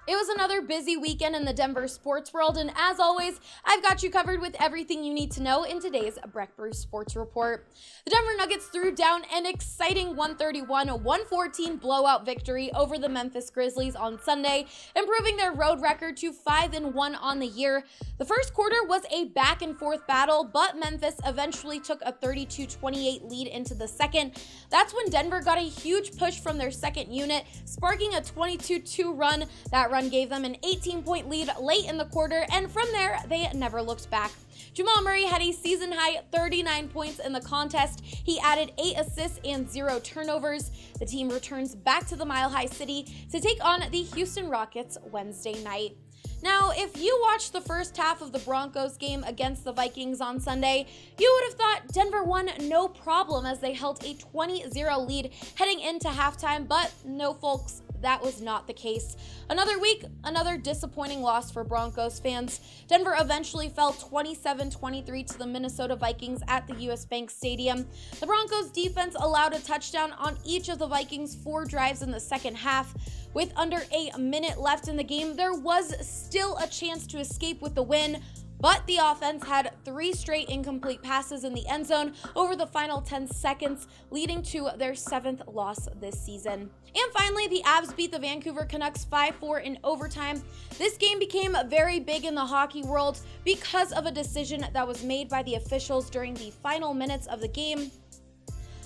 It was another busy weekend in the Denver sports world, and as always, I've got you covered with everything you need to know in today's Breck Brew Sports Report. The Denver Nuggets threw down an exciting 131-114 blowout victory over the Memphis Grizzlies on Sunday, improving their road record to 5-1 on the year. The first quarter was a back-and-forth battle, but Memphis eventually took a 32-28 lead into the second. That's when Denver got a huge push from their second unit, sparking a 22-2 run. That run gave them an 18-point lead late in the quarter, and from there, they never looked back. Jamal Murray had a season-high 39 points in the contest. He added 8 assists and 0 turnovers. The team returns back to the Mile High City to take on the Houston Rockets Wednesday night. Now, if you watched the first half of the Broncos game against the Vikings on Sunday, you would have thought Denver won no problem as they held a 20-0 lead heading into halftime, but no, folks. That was not the case. Another week, another disappointing loss for Broncos fans. Denver eventually fell 27-23 to the Minnesota Vikings at the US Bank Stadium. The Broncos defense allowed a touchdown on each of the Vikings' 4 drives in the second half. With under a minute left in the game, there was still a chance to escape with the win, but the offense had 3 straight incomplete passes in the end zone over the final 10 seconds, leading to their 7th loss this season. And finally, the Avs beat the Vancouver Canucks 5-4 in overtime. This game became very big in the hockey world because of a decision that was made by the officials during the final minutes of the game.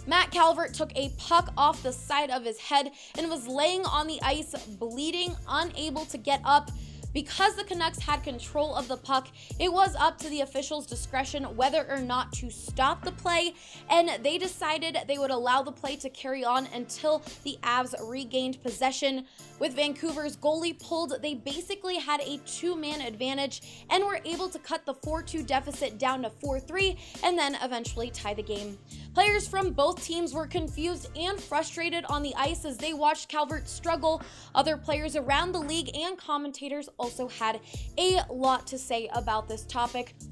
Matt Calvert took a puck off the side of his head and was laying on the ice, bleeding, unable to get up. Because the Canucks had control of the puck, it was up to the officials' discretion whether or not to stop the play, and they decided they would allow the play to carry on until the Avs regained possession. With Vancouver's goalie pulled, they basically had a 2-man advantage and were able to cut the 4-2 deficit down to 4-3 and then eventually tie the game. Players from both teams were confused and frustrated on the ice as they watched Calvert struggle. Other players around the league and commentators also had a lot to say about this topic.